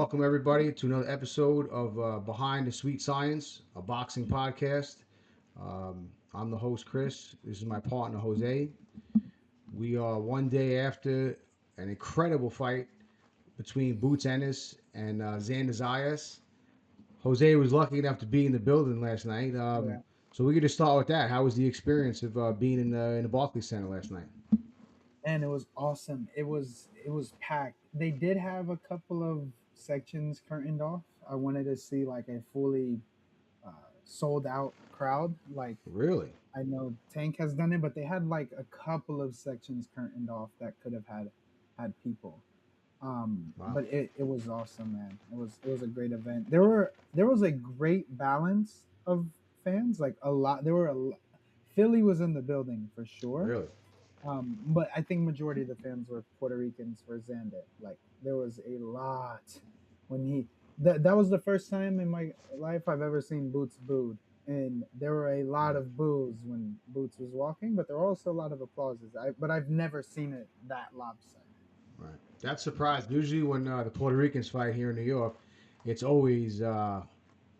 welcome everybody to another episode of Behind the Sweet Science, a boxing podcast. I'm the host, Chris. This is my partner, Jose. We are one day after an incredible fight between Boots Ennis and Xander Zayas. Jose was lucky enough to be in the building last night. Yeah, So we're going to start with that. How was the experience of being in the Barclays Center last night? and it was awesome. It was packed. They did have a couple of sections curtained off. I wanted to see like a fully uh, sold out crowd. Like Really? I know Tank has done it, but they had like a couple of sections curtained off that could have had people. Wow. But it was awesome, man. It was a great event. There was a great balance of fans. Like a lot. Philly was in the building for sure. Really? But I think majority of the fans were Puerto Ricans for Xander. Like there was a lot when that was the first time in my life I've ever seen Boots booed, and there were a lot Right. of boos when Boots was walking, but there were also a lot of applauses. But I've never seen it that lopsided. Right. That's surprising. Usually, when the Puerto Ricans fight here in New York, it's always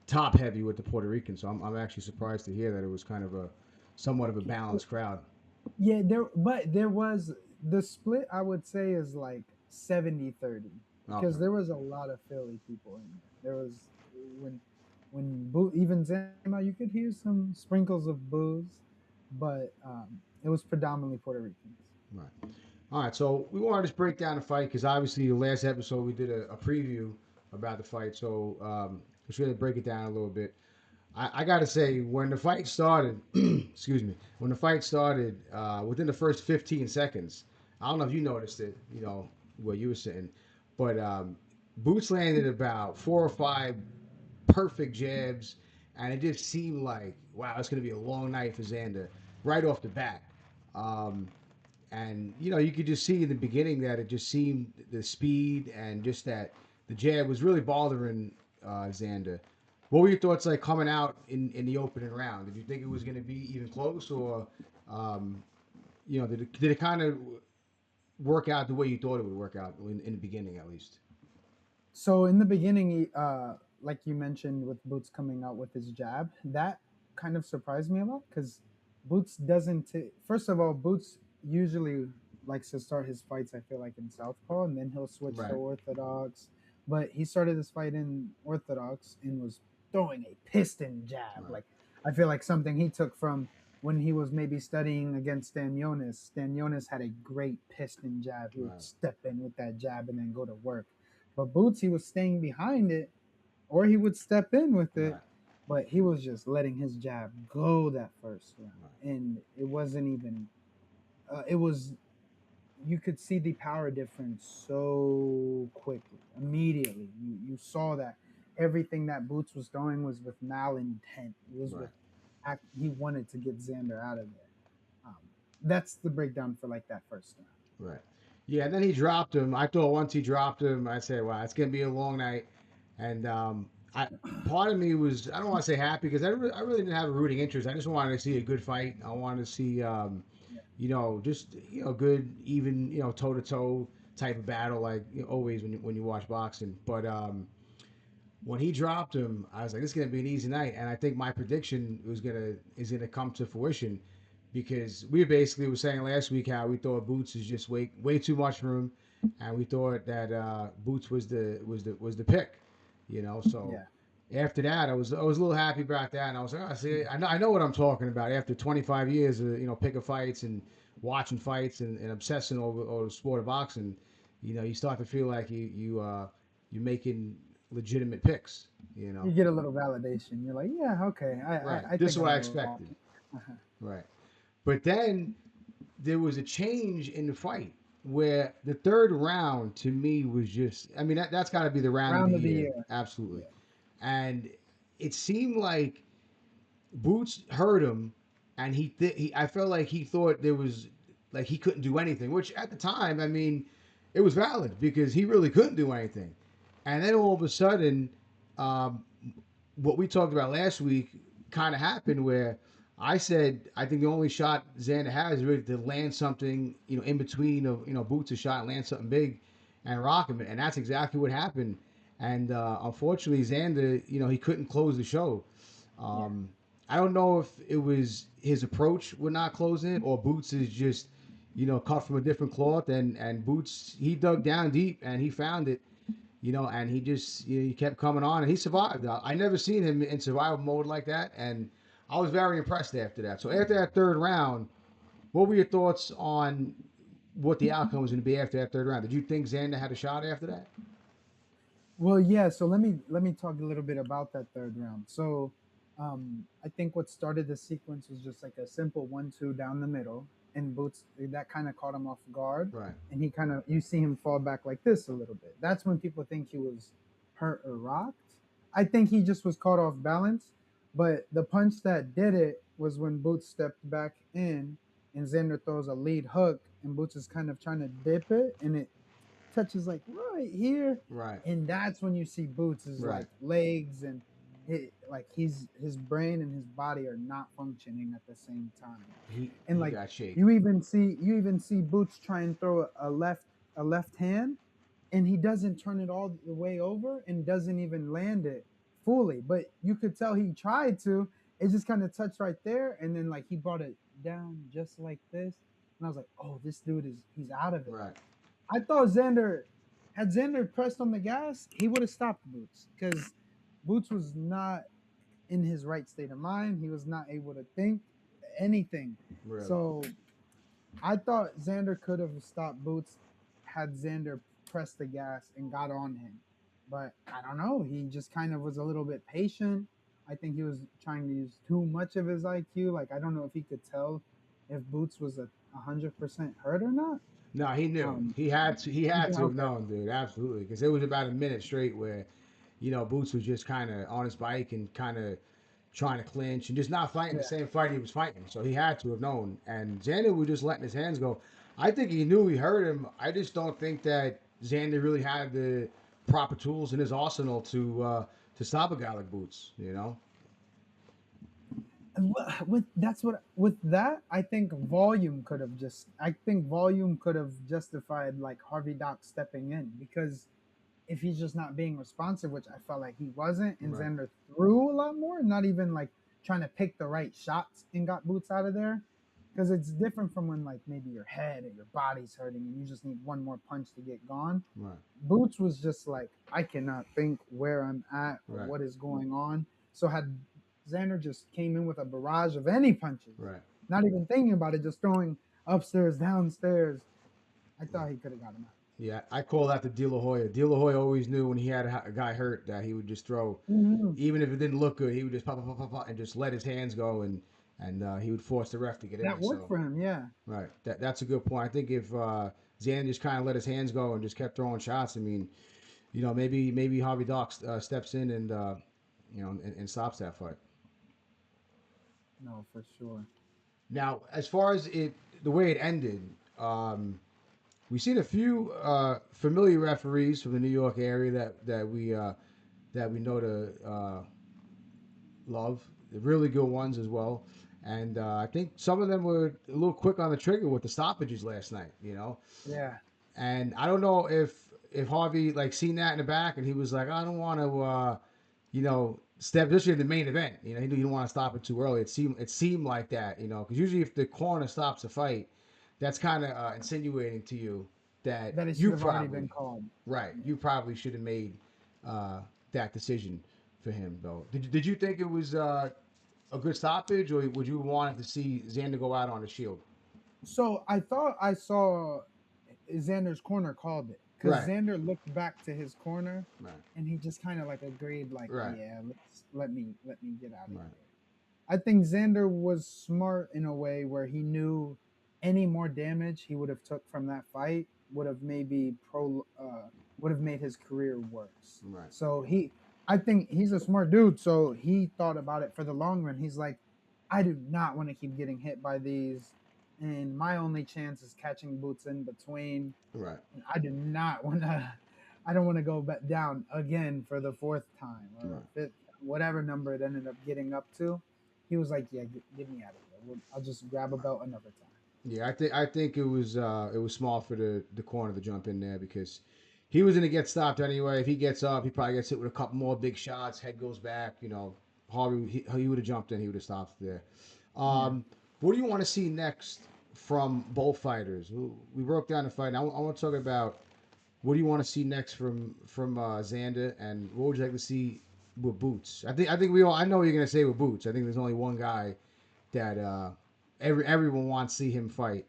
top heavy with the Puerto Ricans. So I'm actually surprised to hear that it was kind of a somewhat of a balanced crowd. Yeah, there was the split. I would say is like 70-30 because Okay. there was a lot of Philly people in there. There was when even Zama, you could hear some sprinkles of booze, but it was predominantly Puerto Ricans. Right. All right. So we wanted to just break down the fight because obviously the last episode we did a preview about the fight. So let's really break it down a little bit. I got to say, when the fight started, excuse me, when the fight started, within the first 15 seconds, I don't know if you noticed it, where you were sitting, but Boots landed about four or five perfect jabs, and it just seemed like, wow, it's going to be a long night for Xander right off the bat. Um, and you could just see in the beginning that it just seemed the speed and just that the jab was really bothering Xander. What were your thoughts like coming out in the opening round? Did you think it was going to be even close, or um, did it kind of work out the way you thought it would work out in the beginning, at least? So in the beginning, like you mentioned, with Boots coming out with his jab, that kind of surprised me a lot because Boots doesn't. First of all, Boots usually likes to start his fights. I feel like in southpaw, and then he'll switch to Right, orthodox. But he started this fight in orthodox and was throwing a piston jab. right, Like I feel like something he took from when he was maybe studying against Stanionis. Stanionis had a great piston jab. He would right, step in with that jab and then go to work, but Bootsy was staying behind it, or he would step in with it, right, but he was just letting his jab go that first round, right, and it wasn't even. It was you could see the power difference so quickly, immediately. You saw that everything that Boots was doing was with malintent. It was right, with he wanted to get Xander out of there. Um, that's the breakdown for like that first round. right. Yeah, and then he dropped him. I thought once he dropped him, I said, "Wow, it's gonna be a long night." And I part of me was I don't want to say happy because I really didn't have a rooting interest. I just wanted to see a good fight. I wanted to see just good even toe to toe type of battle like always when you watch boxing. But when he dropped him, I was like, this is gonna be an easy night. And I think my prediction is gonna come to fruition because we basically were saying last week how we thought Boots is just way too much for him, and we thought that Boots was the pick, So Yeah, after that, I was a little happy about that, and I was like, oh, see, I know what I'm talking about. After 25 years of picking fights and watching fights and obsessing over the sport of boxing, you start to feel like you're making legitimate picks. you get a little validation. You're like, yeah, okay, I I, Right. I This think is what I I'm wrong. expected. Right. But then there was a change in the fight where the third round to me was just I mean that's got to be the round of the Round of the year, year. absolutely. Yeah. And it seemed like Boots hurt him, and I felt like he thought there was like he couldn't do anything, which at the time, I mean, it was valid because he really couldn't do anything. And then all of a sudden, um, what we talked about last week kind of happened where I said I think the only shot Xander has is really to land something, in between of Boots' shot, land something big, and rock him, and that's exactly what happened. and unfortunately, Xander, he couldn't close the show. Yeah. Um, I don't know if it was his approach would not closing it, or Boots is just, cut from a different cloth, and Boots he dug down deep and he found it, and he just he kept coming on and he survived. I never seen him in survival mode like that, and I was very impressed after that. So after that third round, what were your thoughts on what the outcome was going to be after that third round? Did you think Xander had a shot after that? Well, yeah. So let me talk a little bit about that third round. So, I think what started the sequence was just like a simple 1-2 down the middle, and Boots that kind of caught him off guard, Right. and he kind of you see him fall back like this a little bit. That's when people think he was hurt or rocked. I think he just was caught off balance, but the punch that did it was when Boots stepped back in, and Xander throws a lead hook, and Boots is kind of trying to dip it, and it touches like right here, Right. and that's when you see Boots' Right. like legs and like his brain and his body are not functioning at the same time, and He like got shake. you even see Boots try and throw a left hand, and he doesn't turn it all the way over and doesn't even land it fully, but you could tell he tried to. It just kind of touched right there, and then like he brought it down just like this, and I was like, oh, this dude is he's out of it. Right. I thought had Xander pressed on the gas, he would have stopped Boots because Boots was not in his right state of mind. He was not able to think anything. Really. So I thought Xander could have stopped Boots had Xander pressed the gas and got on him. But I don't know. He just kind of was a little bit patient. I think he was trying to use too much of his IQ. Like I don't know if he could tell if Boots was 100% hurt or not. No, he knew. Um, He had to. He had yeah, to have okay. known, dude. Absolutely, because it was about a minute straight where, Boots was just kind of on his bike and kind of trying to clinch and just not fighting the Yeah. same fight he was fighting. So he had to have known. And Xander was just letting his hands go. I think he knew he hurt him. I just don't think that Xander really had the proper tools in his arsenal to stop a guy like Boots. And with that's what with that I think volume could have justified like Harvey Dock stepping in, because if he's just not being responsive, which I felt like he wasn't, and Right. Xander threw a lot more, not even like trying to pick the right shots and got Boots out of there. Because it's different from when like maybe your head or your body's hurting and you just need one more punch to get gone. Right. Boots was just like, I cannot think where I'm at or Right. what is going on. So had Xander just came in with a barrage of any punches, Right. not even thinking about it, just throwing upstairs, downstairs, I Right. thought he could have got him out. Yeah, I call that the De La Hoya. De La Hoya always knew when he had a guy hurt that he would just throw, Mm-hmm. even if it didn't look good, he would just pop, pop, pop, pop, pop and just let his hands go, and he would force the ref to get in That it. worked So, for him, yeah. right, that's a good point. I think if Zan just kind of let his hands go and just kept throwing shots, I mean, maybe Harvey Dock steps in and and stops that fight. No, for sure. Now, as far as the way it ended, um, we've seen a few familiar referees from the New York area that we know to love. The really good ones as well. And I think some of them were a little quick on the trigger with the stoppages last night. Yeah. And I don't know if Harvey like seen that in the back and he was like, I don't want to, step, especially in the main event. He knew he didn't want to stop it too early. It seemed like that. Because usually if the corner stops a fight, that's kind of insinuating to you that That it should you have already been probably called. right. Yeah. You probably should have made uh, that decision for him, though. Did you think it was a good stoppage, or would you want to see Xander go out on a shield? So I thought I saw Xander's corner called it because Right, Xander looked back to his corner right, and he just kind of like agreed, like, right, yeah, let me get out of right, here. I think Xander was smart in a way where he knew any more damage he would have took from that fight would have made his career worse. right, So I think he's a smart dude. So he thought about it for the long run. He's like, I do not want to keep getting hit by these, and my only chance is catching Boots in between. right, And I do not want to. I don't want to go back down again for the fourth time or right. fifth, whatever number it ended up getting up to. He was like, "Yeah, get me out of here. I'll just grab a belt another time." Yeah, I think it was small for the corner to jump in there because he was gonna get stopped anyway. If he gets up, he probably gets hit with a couple more big shots. Head goes back. Harvey he would have jumped in. He would have stopped there. Yeah. What do you want to see next from both fighters? We broke down the fight. I want to talk about what do you want to see next from Xander, and what would you like to see with Boots? I think we all. I know what you're gonna say with Boots. I think there's only one guy that everyone wants to see him fight,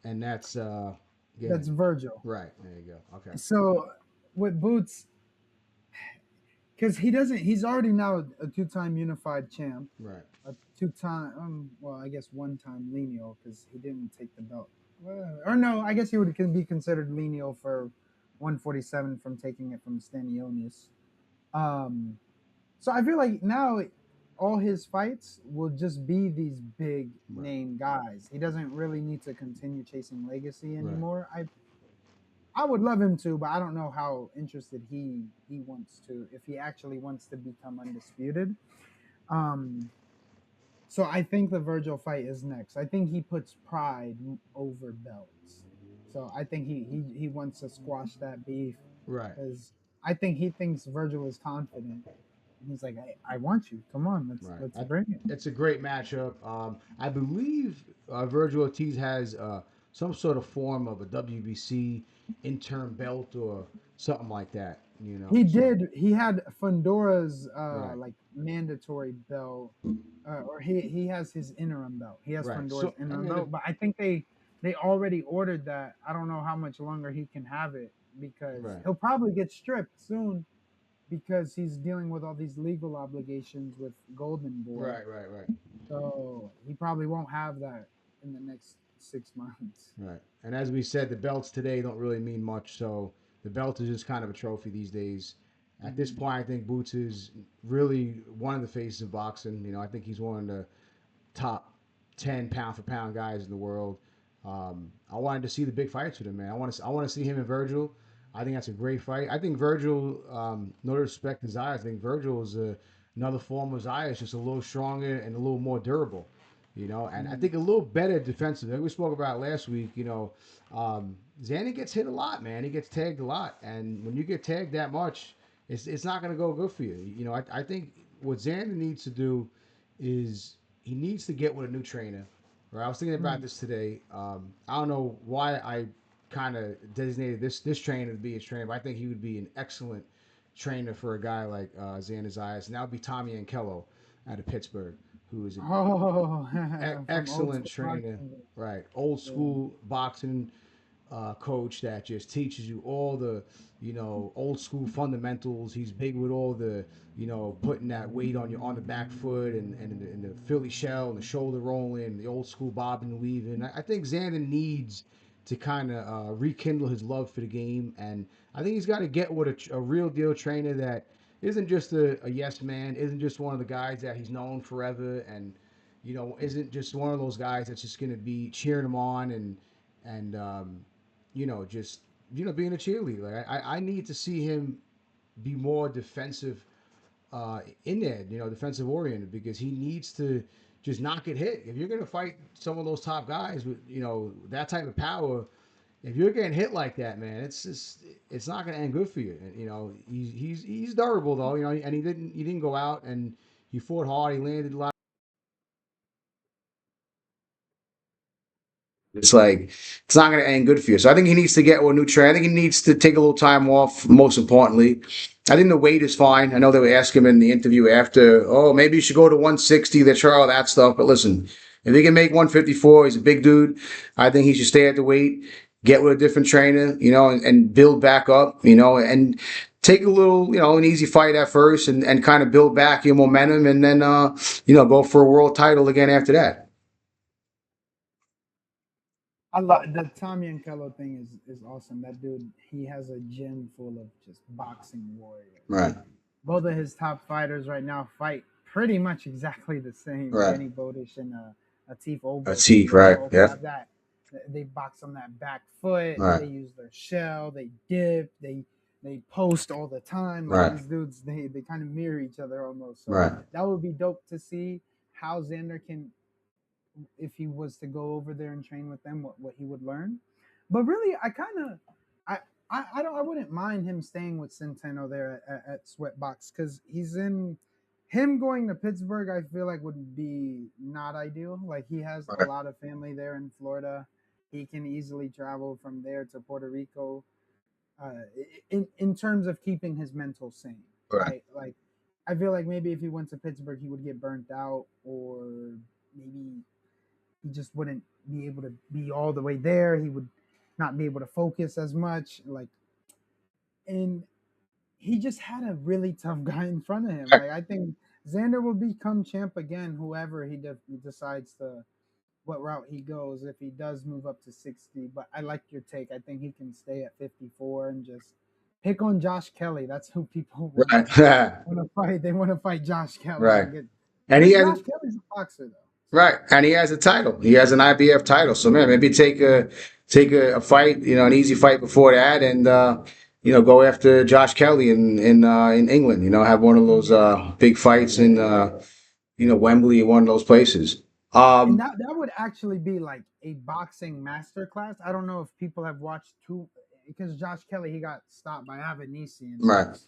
and that's yeah, That's Virgil. right. There you go. Okay, So with Boots, because he's already now a two-time unified champ, right, a two-time, well, I guess one-time lineal because he didn't take the belt. Well, or no, I guess he would can be considered lineal for 147 from taking it from Stanionis. Um, so I feel like now all his fights will just be these big right, name guys. He doesn't really need to continue chasing legacy right. anymore. I would love him to, but I don't know how interested he wants to if he actually wants to become undisputed. Um, so I think the Virgil fight is next. I think he puts pride over belts. So I think he wants to squash that beef Right. because I think he thinks Virgil is confident. And he's like, I want you. Come on, Right. let's bring it. It's a great matchup. I believe Virgil Ortiz has some sort of form of a WBC interim belt or something like that. He So did. He had Fundora's right, like mandatory belt, or he has his interim belt. He has right. Fundora's So I interim mean, belt, but I think they already ordered that. I don't know how much longer he can have it because right, he'll probably get stripped soon because he's dealing with all these legal obligations with Golden Boy. right. So he probably won't have that in the next 6 months. Right. And as we said, the belts today don't really mean much. So the belt is just kind of a trophy these days. At this Mhm. point, I think Boots is really one of the faces of boxing. I think he's one of the top 10 pound for pound guys in the world. I wanted to see the big fights with him, man. I want to see him and Virgil. I think that's a great fight. I think Virgil, no disrespect to Zayas, I think Virgil is another form of Zayas, just a little stronger and a little more durable. And I Mhm. think a little better defensive. Like we spoke about last week, Zanny gets hit a lot, man. He gets tagged a lot, and when you get tagged that much, it's not going to go good for you. I think what Xander needs to do is he needs to get with a new trainer. Right? I was thinking about Mhm. this today. I don't know why I kind of designated this trainer to be his trainer, but I think he would be an excellent trainer for a guy like Xander Zayas, and that would be Tommy Ankello out of Pittsburgh, who is an Oh, from old excellent school trainer. boxing. Right, old Yeah. school boxing coach that just teaches you all the old school fundamentals. He's big with all the putting that weight on the back foot and the Philly shell and the shoulder rolling and the old school bobbing and weaving. I think Xander needs to kind of rekindle his love for the game, and I think he's got to get with a real deal trainer that isn't just a yes man, isn't just one of the guys that he's known forever, and isn't just one of those guys that's just going to be cheering him on and just being a cheerleader. Like I need to see him be more defensive in there, defensive oriented because he needs to just not get hit. If you're gonna fight some of those top guys with that type of power, if you're getting hit like that, man, it's not gonna end good for you. And he's durable though, and he didn't go out and he fought hard. He landed a lot. It's like it's not going to end good for you. So I think he needs to get a new trainer. I think he needs to take a little time off. Most importantly, I think the weight is fine. I know they were asking him in the interview after, oh, maybe you should go to 160. They try all that stuff. But listen, if he can make 154, he's a big dude. I think he should stay at the weight, get with a different trainer, and build back up, and take a little, an easy fight at first and kind of build back your momentum and then, go for a world title again after that. I love the Tommy and Kello thing is awesome. That dude, he has a gym full of just boxing warriors. Right. Like both of his top fighters right now fight pretty much exactly the same. Right. Benny Bodish and Atif A Obos. teeth, They right. both Yeah. have that. They box on that back foot. Right. They use their shell. They dip. They post all the time. Like Right. these dudes, they kind of mirror each other almost. So Right. that would be dope to see how Xander can if he was to go over there and train with them, what he would learn. But really, I kind of, I wouldn't mind him staying with Centeno there at Sweatbox because he's in. Him going to Pittsburgh, I feel like would be not ideal. Like he has a Right. lot of family there in Florida. He can easily travel from there to Puerto Rico. In terms of keeping his mental sane, Right. right? Like I feel like maybe if he went to Pittsburgh, he would get burnt out, or maybe he just wouldn't be able to be all the way there. He would not be able to focus as much. Like, and he just had a really tough guy in front of him. Right. Like, I think Xander will become champ again, whoever he decides to what route he goes if he does move up to 60. But I like your take. I think he can stay at 54 and just pick on Josh Kelly. That's who people Right. want to fight. They want to fight Josh Kelly Right. and get And he because has Josh Kelly's a boxer though. So right, and he has a title. He has an IBF title. So man, maybe take a fight, an easy fight before that, and go after Josh Kelly in England. Have one of those yeah. big fights in Wembley, one of those places. And Um, that would actually be like a boxing masterclass. I don't know if people have watched two because Josh Kelly he got stopped by Avanesian, so right. His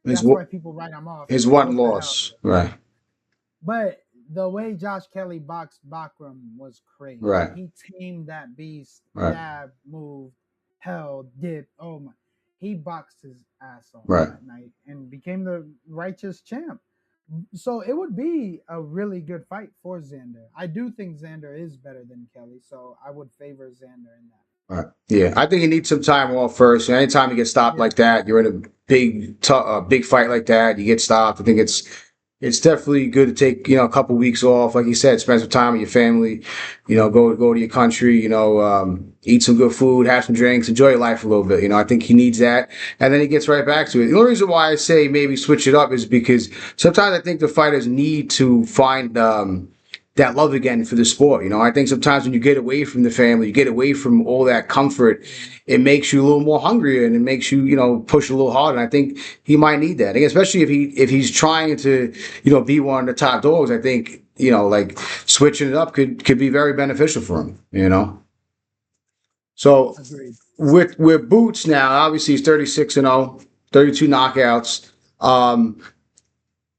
that's why one- people write him off. his Like, one what the hell? loss. Right. But the way Josh Kelly boxed Bakram was crazy. Right. He tamed that beast, Right. jab, move, held, dipped. Oh my! He boxed his ass off Right. that night and became the righteous champ. So it would be a really good fight for Xander. I do think Xander is better than Kelly, so I would favor Xander in that. Right. Yeah, I think you need some time off first. Anytime you get stopped Yeah, like that, you're in a big fight like that, you get stopped. I think it's definitely good to take a couple weeks off, like you said, spend some time with your family. Go to your country. Eat some good food, have some drinks, enjoy your life a little bit. I think he needs that, and then he gets right back to it. The only reason why I say maybe switch it up is because sometimes I think the fighters need to find. That love again for the sport. I think sometimes when you get away from the family, you get away from all that comfort, yeah. it makes you a little more hungrier and it makes you, push a little harder. And I think he might need that. And especially if he's trying to, be one of the top dogs, I think, like switching it up could be very beneficial for him. So Agreed. with Boots now, obviously he's 36-0, 32 knockouts.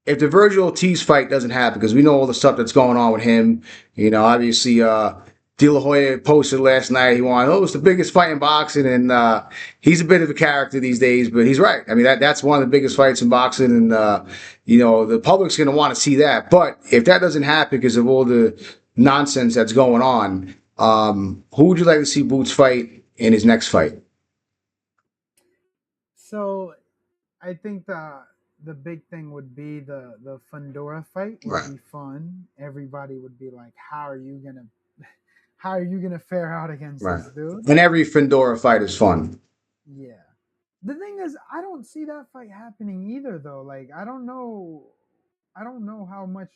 If the Virgil Ortiz fight doesn't happen, because we know all the stuff that's going on with him, obviously, De La Hoya posted last night. He wanted, it's the biggest fight in boxing, and he's a bit of a character these days. But he's right. I mean, that's one of the biggest fights in boxing, and the public's going to want to see that. But if that doesn't happen because of all the nonsense that's going on, who would you like to see Boots fight in his next fight? So I think the big thing would be the Fundora fight would Right, be fun. Everybody would be like, how are you gonna fare out against right. this dude? And every Fedora fight is fun. Yeah. The thing is, I don't see that fight happening either, though. Like, I don't know how much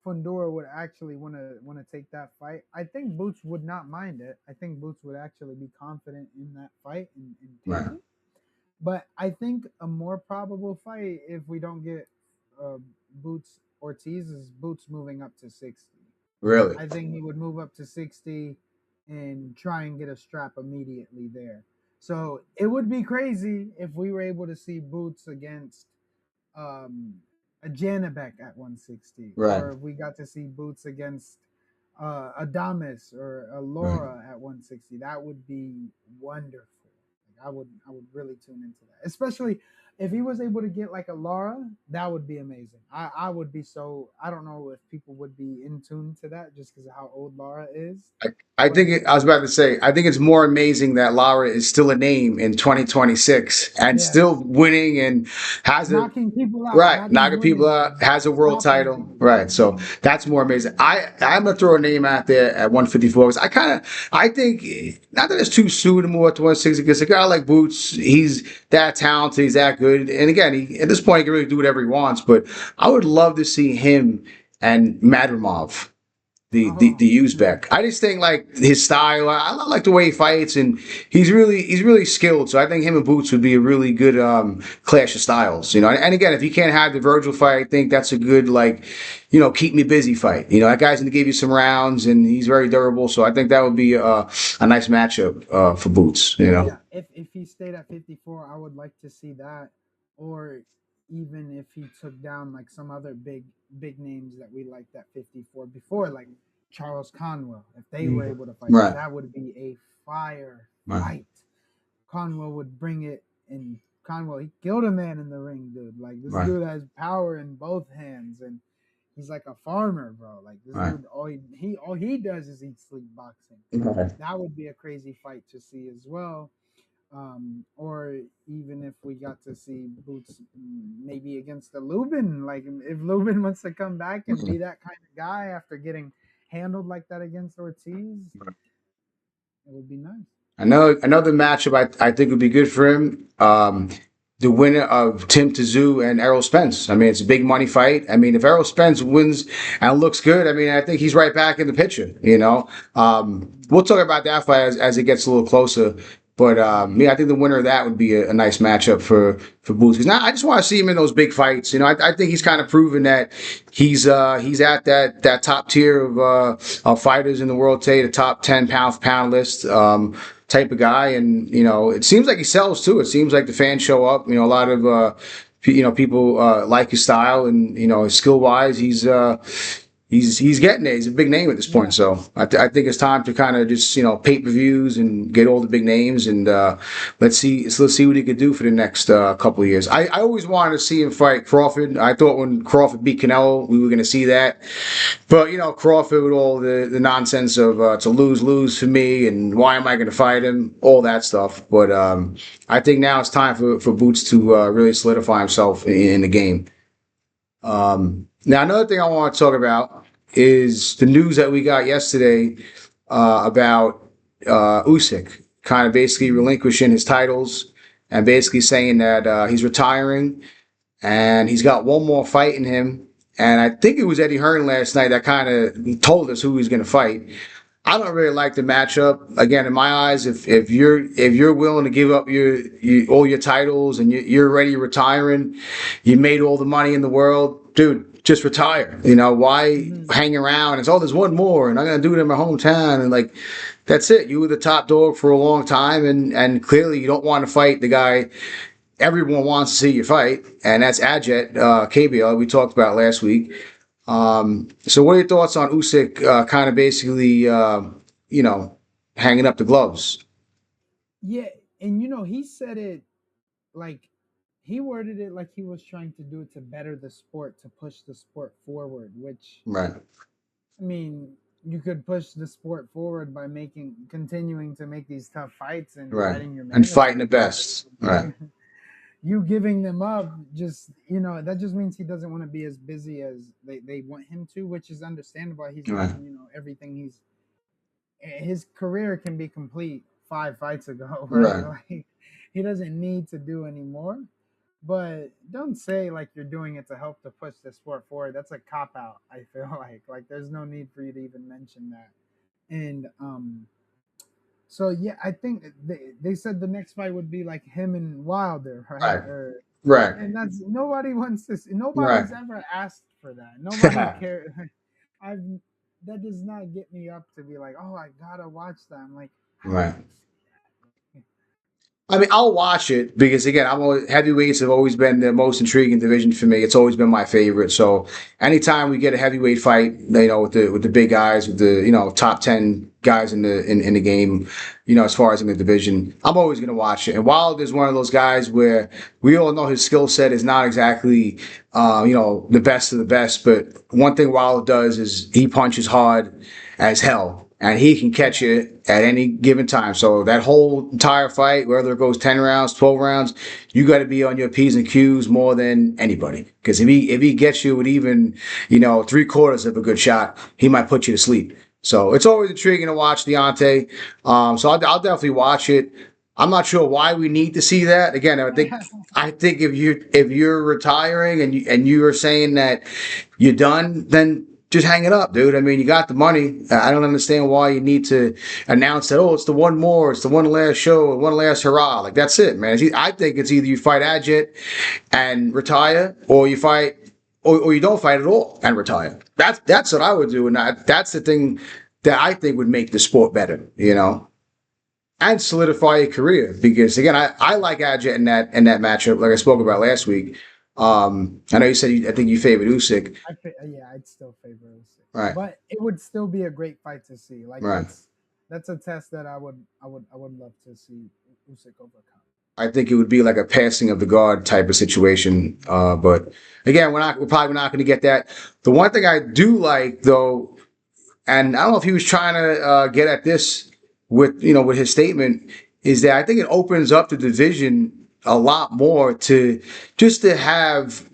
Fundora would actually want to take that fight. I think Boots would not mind it. I think Boots would actually be confident in that fight and take Right. it. But I think a more probable fight, if we don't get uh, Boots Ortiz, is Boots moving up to 60. Really. I think he would move up to 60 and try and get a strap immediately there. So it would be crazy if we were able to see Boots against um, a Janabek at 160, Right. or if we got to see Boots against Adamas or a Right. Laura at 160. That would be wonderful. Like, I would really tune into that, especially if he was able to get like a Laura. That would be amazing. I would be so. I don't know if people would be in tune to that just because of how old Laura is, I, I but think I was about to say, I think it's more amazing that Lara is still a name in 2026 and still yes, winning and has a knocking people out, right, not just knocking people winning, out, has a world stopping title. people. Right. So that's more amazing. I'm gonna throw a name out there at 154 because I think not that it's too soon to move up to 160 because a guy like Boots, he's that talented, he's that good. And again, at this point he can really do whatever he wants, but I would love to see him and Madrimov Oh, the Uzbek. I just think like his style. I like the way he fights, and he's really skilled. So I think him and Boots would be a really good clash of styles. And again, if you can't have the Virgil fight, I think that's a good like keep me busy fight. That guy's going to give you some rounds, and he's very durable. So I think that would be a nice matchup for Boots. yeah. If he stayed at 54, I would like to see that, or even if he took down like some other big names that we liked at 54 before, like Charles Conwell. If they were able to fight, Right. that would be a fire Right. fight. Conwell would bring it, and Conwell he killed a man in the ring, dude. Like this Right. dude has power in both hands, and he's like a farmer, bro. Like this Right. dude, all he does is eat sleep boxing. Right. That would be a crazy fight to see as well. Or even if we got to see Boots maybe against the Lubin, like if Lubin wants to come back and be that kind of guy after getting handled like that against Ortiz, it would be nice. Another matchup I think would be good for him. The winner of Tim Tszyu and Errol Spence. I mean, it's a big money fight. I mean, if Errol Spence wins and looks good, I mean, I think he's right back in the picture. We'll talk about that fight as it gets a little closer. But yeah, I think the winner of that would be a nice matchup for Boots. Because now I just want to see him in those big fights. I think he's kind of proven that he's at that top tier of fighters in the world today, the top 10 pound for pound list. Type of guy, and it seems like he sells too. It seems like the fans show up. A lot of people like his style, and his skill wise, he's getting it. He's a big name at this point. Yeah, So I think it's time to kind of just pay per views and get all the big names, and let's see what he could do for the next couple of years. I always wanted to see him fight Crawford. I thought when Crawford beat Canelo, we were going to see that. But Crawford with all the nonsense of to lose for me, and why am I going to fight him, all that stuff. But I think now it's time for Boots to really solidify himself in the game. Now another thing I want to talk about is the news that we got yesterday about Usyk kind of basically relinquishing his titles and basically saying that he's retiring and he's got one more fight in him. And I think it was Eddie Hearn last night that kind of told us who he's going to fight. I don't really like the matchup. Again, in my eyes, if you're willing to give up all your titles and you're already retiring, you made all the money in the world, dude. Just retire. Why hmm hang around? It's there's one more, and I'm gonna do it in my hometown, and like that's it. You were the top dog for a long time, and clearly you don't want to fight the guy everyone wants to see you fight, and that's Adjet KBL we talked about last week. So what are your thoughts on Usyk kind of basically, you know, hanging up the gloves? yeah, and he said it like he worded it like he was trying to do it to better the sport, to push the sport forward. Which Right, I mean, you could push the sport forward by continuing to make these tough fights and right, letting your and fighting the management do best. Right, it. You giving them up, just that just means he doesn't want to be as busy as they want him to, which is understandable. He's right, done everything. His career can be complete 5 fights ago, right? right. Like he doesn't need to do anymore. But don't say like you're doing it to help to push the sport forward. That's a cop out. I feel like there's no need for you to even mention that. And so yeah, I think they said the next fight would be like him and Wilder, right? Right, Or right, and that's nobody wants to. right, Nobody's ever asked for that. Nobody cares. I've That does not get me up to be like, oh, I gotta watch that. I'm like, I don't right. want to see that. I mean, I'll watch it because again, heavyweights have always been the most intriguing division for me. It's always been my favorite. So anytime we get a heavyweight fight, with the big guys, with the top 10 guys in the game, as far as in the division, I'm always going to watch it. And Wilder's one of those guys where we all know his skill set is not exactly the best of the best, but one thing Wilder does is he punches hard as hell. And he can catch Yeah, it at any given time. So that whole entire fight, whether it goes 10 rounds, 12 rounds, you got to be on your P's and Q's more than anybody. Because if he gets you with even, three-quarters of a good shot, he might put you to sleep. So it's always intriguing to watch Deontay. So I'll definitely watch it. I'm not sure why we need to see that. Again, I think if you're retiring and you are saying that you're done, then just hang it up, dude. I mean, you got the money. I don't understand why you need to announce that. Oh, it's the one more. It's the one last show. One last hurrah. Like that's it, man. I think it's either you fight Adjet and retire, or you fight, or you don't fight at all and retire. That's what I would do, and that's the thing that I think would make the sport better. and solidify your career. Because again, I like Adjet in that matchup, like I spoke about last week. I know you said I think you favored Usyk. Yeah, I'd still favor Usyk, Right, but it would still be a great fight to see. Like right. that's a test that I would love to see Usyk overcome. I think it would be like a passing of the guard type of situation. But again, we're probably not going to get that. The one thing I do like though, and I don't know if he was trying to get at this with his statement, is that I think it opens up the division a lot more to just to have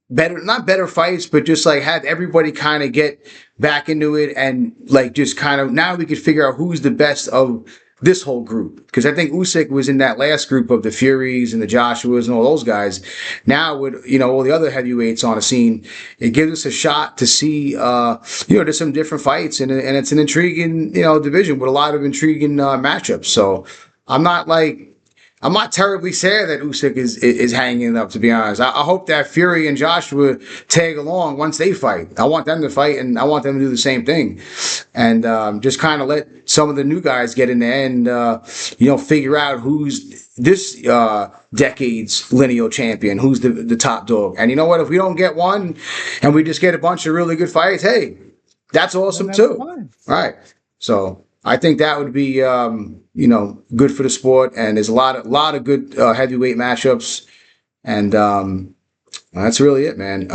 better, not better fights, but just like have everybody kind of get back into it and like just kind of now we could figure out who's the best of this whole group. Because I think Usyk was in that last group of the Furies and the Joshuas and all those guys. Now with all the other heavyweights on the scene, it gives us a shot to see there's some different fights and it's an intriguing division with a lot of intriguing matchups. So I'm not like I'm not terribly sad that Usyk is hanging up. To be honest, I hope that Fury and Joshua tag along once they fight. I want them to fight, and I want them to do the same thing, and just kind of let some of the new guys get in there and figure out who's this decade's lineal champion, who's the top dog. And you know what? If we don't get one, and we just get a bunch of really good fights, hey, that's Then awesome that's too. fine. All right. So I think that would be good for the sport, and there's a lot of good heavyweight matchups, and that's really it, man.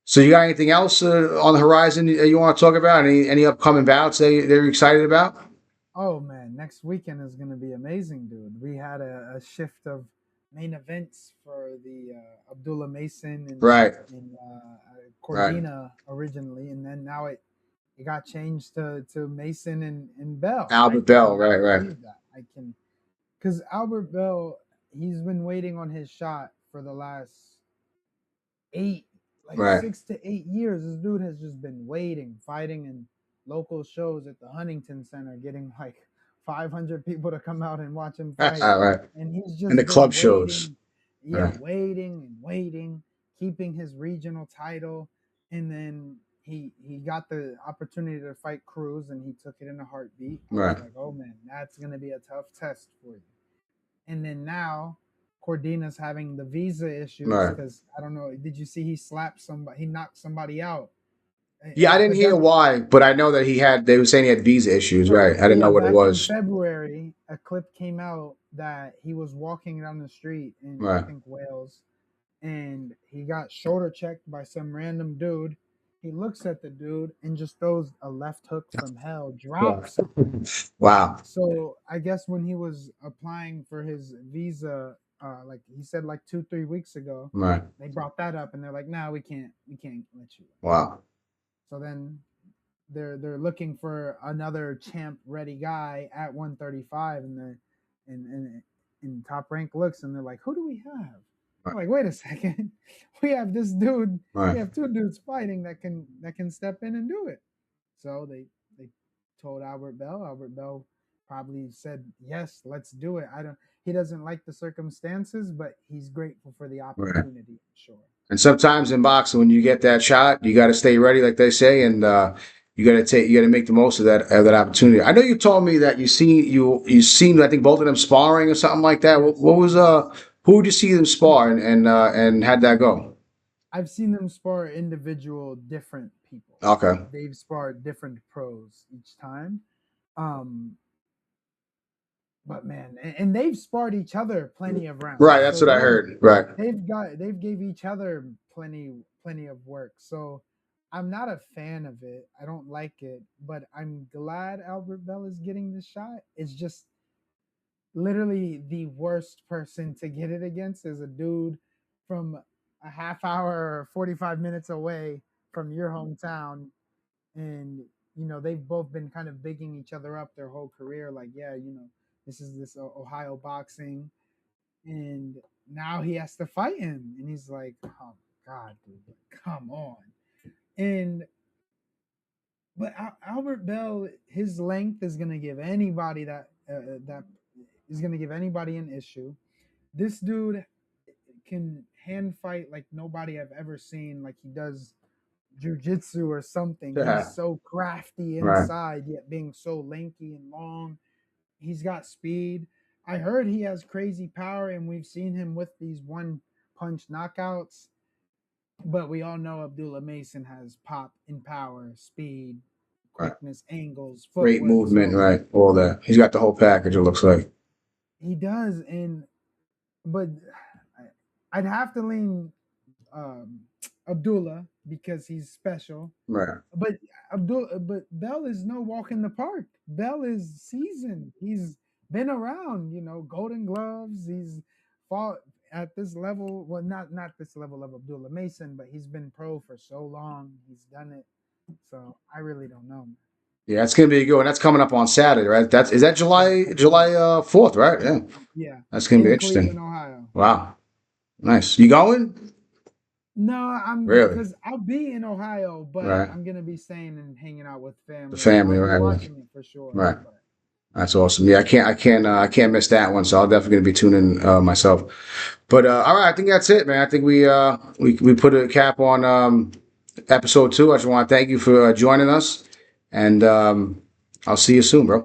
So you got anything else on the horizon you want to talk about? Any upcoming bouts they're excited about? Oh man, next weekend is gonna be amazing, dude. We had a shift of main events for the Abdullah Mason Right, and right. Cordina originally, and then now it got changed to Mason and Bell. Albert I Bell, cannot right, right, believe that. I can because Albert Bell, he's been waiting on his shot for the last eight, like right. 6 to 8 years. This dude has just been waiting, fighting in local shows at the Huntington Center, getting like 500 people to come out and watch him fight. Right. And he's And the just club been shows. waiting, yeah, Right, waiting and waiting, keeping his regional title. And then he got the opportunity to fight Cruz and he took it in a heartbeat. I was right, like, oh man, that's going to be a tough test for you. And then now Cordina's having the visa issues right. because I don't know. Did you see he slapped somebody? He knocked somebody out. Yeah, I didn't But hear why, but I know that he had. They were saying he had visa issues. so Right. I didn't yeah, know what it back in was. February, a clip came out that he was walking down the street in I Right. think Wales, and he got shoulder checked by some random dude. He looks at the dude and just throws a left hook from hell, Yeah. drops him. Wow. So I guess when he was applying for his visa, like he said, like 2 3 weeks ago, Right. they brought that up, and they're like, "Nah, we can't let you." Wow. So then they're looking for another champ ready guy at 135, and and Top Rank looks, and they're like, "Who do we have?" Right. I'm like, "Wait a second, we have this dude. We Right. have two dudes fighting that can step in and do it." So they told Albert Bell. Albert Bell probably said, "Yes, let's do it." I don't. He doesn't like the circumstances, but he's grateful for the Right. opportunity. Sure. And sometimes in boxing, when you get that shot, you got to stay ready, like they say, and you got to make the most of that opportunity. I know you told me that you seen I think both of them sparring or something like that. What, Yes. what was Yes. who did you see them spar and how'd that go? I've seen them spar individual different people. Okay. They've sparred different pros each time. Um, but man, and they've sparred each other plenty of rounds. Right. That's So what I heard. Right. they've gave each other plenty of work. So I'm not a fan of it. I don't like it, but I'm glad Albert Bell is getting the shot. It's just literally the worst person to get it against is a dude from a half hour or 45 minutes away from your hometown. And they've both been kind of bigging each other up their whole career, like, yeah, this is this Ohio boxing, and now he has to fight him, and he's like, oh my god, dude, come on. And but Albert Bell, his length is going to give anybody that is going to give anybody an issue. This dude can hand fight like nobody I've ever seen. Like he does jujitsu or something. He's Yeah. so crafty Right. inside, yet being so lanky and long. He's got speed. I heard he has crazy power, and we've seen him with these one punch knockouts. But we all know Abdullah Mason has pop and power, speed, Right. quickness, angles, Great footwork. movement, So right? All that. He's got the whole package, it looks like. he does, and but I'd have to lean um, Abdullah because he's special. Right. But but Bell is no walk in the park. Bell is seasoned. He's been around, Golden Gloves. He's fought at this level. Well, not this level of Abdullah Mason, but he's been pro for so long. He's done it. So I really don't know. Yeah, it's gonna be a good one. That's coming up on Saturday, right? Is that Yeah, July 4th, right? Yeah. yeah, That's gonna be in Cleveland, interesting. Ohio. Wow. Nice. You going? No, I'm Really? because I'll be in Ohio, but Right. I'm gonna be staying and hanging out with The family. family, I'll be right? watching it for sure. Right. But That's awesome. Yeah, I can't miss that one. So I'll definitely gonna be tuning myself. But all right, I think that's it, man. I think we put a cap on episode 2. I just want to thank you for joining us, and I'll see you soon, bro.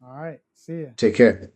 all right, see ya. Take care.